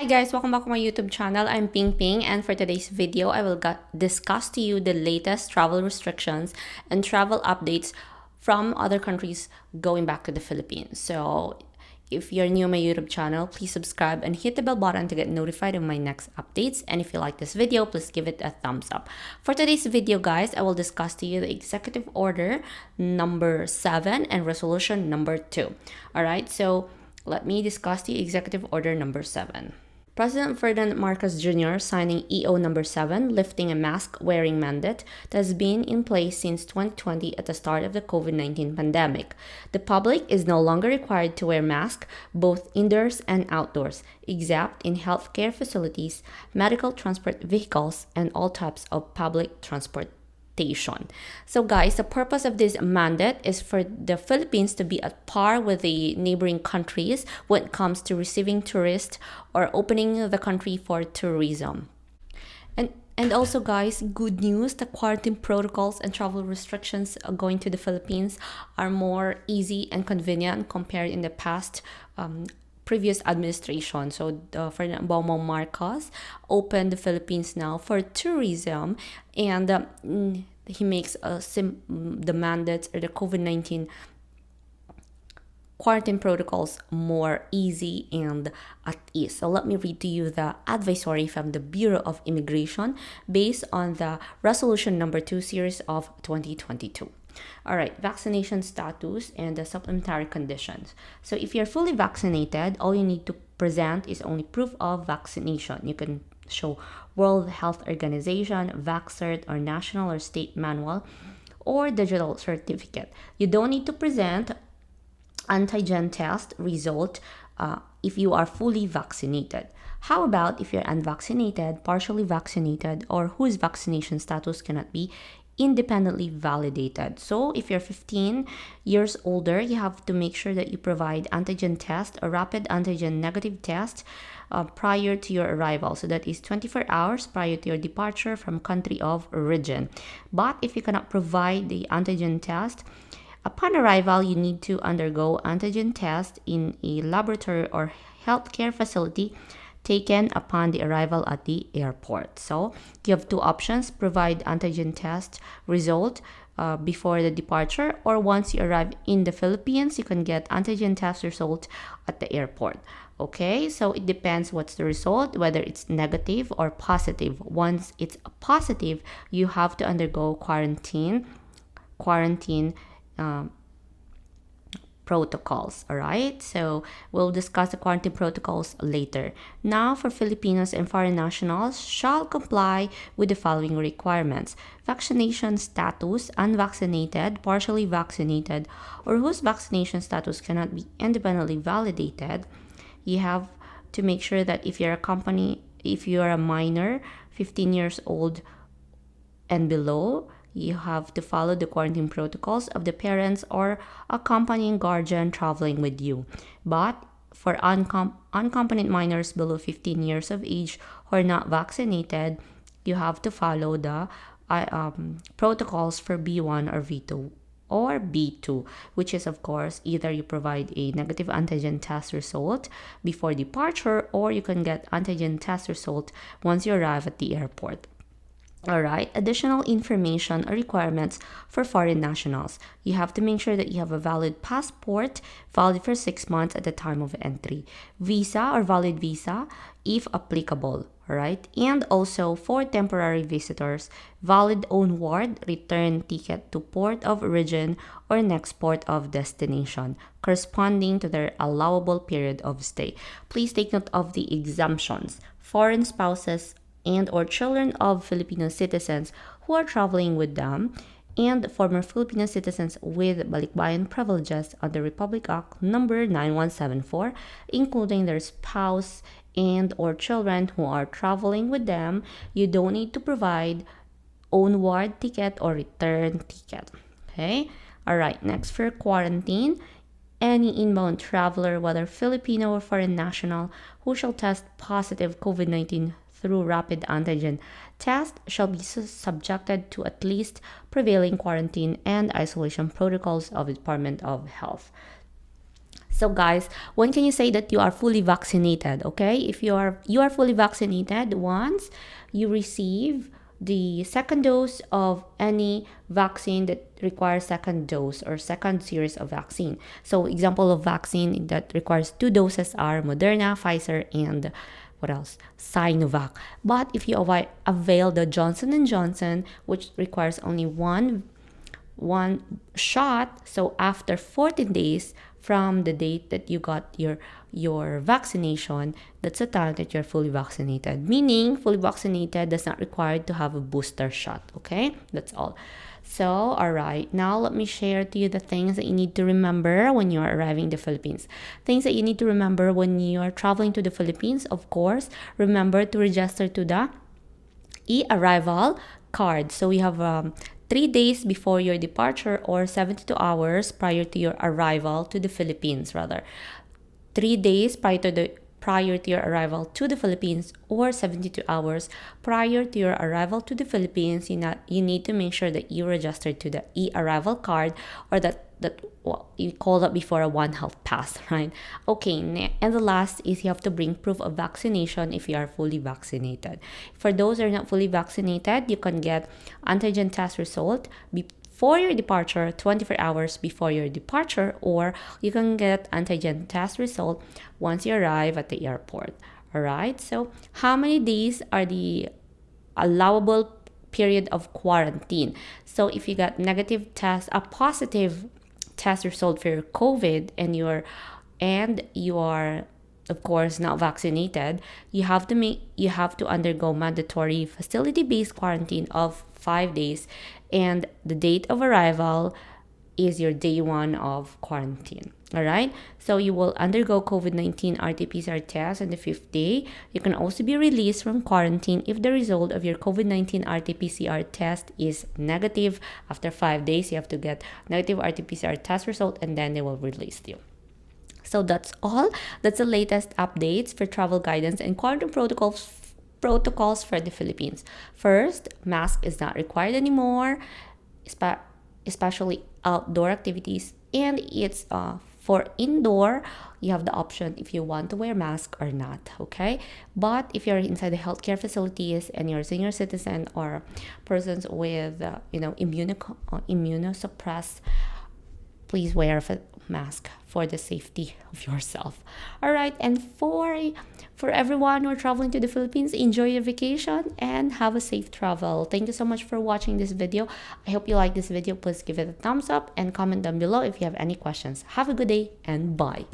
Hi guys, welcome back to my YouTube channel. I'm Ping Ping, and for today's video, I will discuss to you the latest travel restrictions and travel updates from other countries going back to the Philippines. So if you're new to my YouTube channel, please subscribe and hit the bell button to get notified of my next updates. And if you like this video, please give it a thumbs up. For today's video, guys, I will discuss to you the Executive Order number 7 and Resolution number 2. All right, so let me discuss the Executive Order number 7. President Ferdinand Marcos Jr. signing EO number 7, lifting a mask wearing mandate that has been in place since 2020 at the start of the COVID-19 pandemic. The public is no longer required to wear masks both indoors and outdoors, except in healthcare facilities, medical transport vehicles, and all types of public transport. So guys, the purpose of this mandate is for the Philippines to be at par with the neighboring countries when it comes to receiving tourists or opening the country for tourism. And also guys, good news, the quarantine protocols and travel restrictions going to the Philippines are more easy and convenient compared in the past previous administration. So Ferdinand Marcos opened the Philippines now for tourism, and he makes the mandates or the COVID-19 quarantine protocols more easy and at ease. So let me read to you the advisory from the Bureau of Immigration based on the resolution number 2 series of 2022. All right, vaccination status and the supplementary conditions. So if you're fully vaccinated, all you need to present is only proof of vaccination. You can show World Health Organization, VaxCert, or national or state manual, or digital certificate. You don't need to present antigen test result if you are fully vaccinated. How about if you're unvaccinated, partially vaccinated, or whose vaccination status cannot be independently validated? So if you're 15 years older, you have to make sure that you provide antigen test or rapid antigen negative test prior to your arrival. So that is 24 hours prior to your departure from country of origin. But if you cannot provide the antigen test, upon arrival, you need to undergo antigen test in a laboratory or healthcare facility taken upon the arrival at the airport. So you have two options: provide antigen test result before the departure, or once you arrive in the Philippines, you can get antigen test result at the airport. Okay, so it depends what's the result, whether it's negative or positive. Once it's positive, you have to undergo quarantine protocols. All right, so we'll discuss the quarantine protocols later. Now, for Filipinos and foreign nationals, shall comply with the following requirements: vaccination status, unvaccinated, partially vaccinated, or whose vaccination status cannot be independently validated. You have to make sure that if you're a minor, 15 years old and below, you have to follow the quarantine protocols of the parents or accompanying guardian traveling with you. But for unaccompanied minors below 15 years of age who are not vaccinated, you have to follow the protocols for B1 or V2 or B2, which is, of course, either you provide a negative antigen test result before departure, or you can get antigen test result once you arrive at the airport. All right, additional information or requirements for foreign nationals. You have to make sure that you have a valid passport, valid for 6 months at the time of entry. Visa or valid visa, if applicable. All right, and also for temporary visitors, valid onward return ticket to port of origin or next port of destination, corresponding to their allowable period of stay. Please take note of the exemptions. Foreign spouses and or children of Filipino citizens who are traveling with them, and former Filipino citizens with Balikbayan Privileges under Republic Act number 9174, including their spouse and or children who are traveling with them. You don't need to provide onward ticket or return ticket. Okay? All right, next for quarantine. Any inbound traveler, whether Filipino or foreign national, who shall test positive COVID-19 through rapid antigen test shall be subjected to at least prevailing quarantine and isolation protocols of the Department of Health. So guys, when can you say that you are fully vaccinated? Okay, if you are fully vaccinated once you receive the second dose of any vaccine that requires second dose or second series of vaccine. So example of vaccine that requires two doses are Moderna, Pfizer, and what else? Sinovac. But if you avail the Johnson and Johnson, which requires only one shot, so after 14 days from the date that you got your vaccination, that's the time that you're fully vaccinated, meaning fully vaccinated does not require to have a booster shot. Okay, that's all. So all right, now let me share to you the things that you need to remember when you are arriving in the Philippines. Things that you need to remember when you are traveling to the Philippines. Of course, remember to register to the e-arrival card. So we have 3 days before your departure or 72 hours prior to your arrival to the Philippines, rather. 3 days prior to your arrival to the Philippines or 72 hours prior to your arrival to the Philippines, you need to make sure that you register to the e-arrival card, or that well, you called that before a One Health Pass, right? Okay, and the last is you have to bring proof of vaccination if you are fully vaccinated. For those who are not fully vaccinated, you can get antigen test result before your departure, 24 hours before your departure, or you can get antigen test result once you arrive at the airport. All right, so how many days are the allowable period of quarantine? So if you got a positive test result for your COVID, and you are of course not vaccinated, you have to undergo mandatory facility-based quarantine of 5 days, and the date of arrival is your day one of quarantine. All right. So you will undergo COVID-19 RT-PCR test on the fifth day. You can also be released from quarantine if the result of your COVID-19 RT-PCR test is negative. After 5 days, you have to get negative RT-PCR test result, and then they will release you. So that's all. That's the latest updates for travel guidance and quarantine protocols for the Philippines. First, mask is not required anymore, especially outdoor activities, and it's for indoor, you have the option if you want to wear mask or not. Okay, but if you're inside the healthcare facilities and you're a senior citizen or persons with immunosuppressed, please wear a mask for the safety of yourself. All right, and for everyone who are traveling to the Philippines, enjoy your vacation and have a safe travel. Thank you so much for watching this video. I hope you like this video. Please give it a thumbs up and comment down below if you have any questions. Have a good day and bye.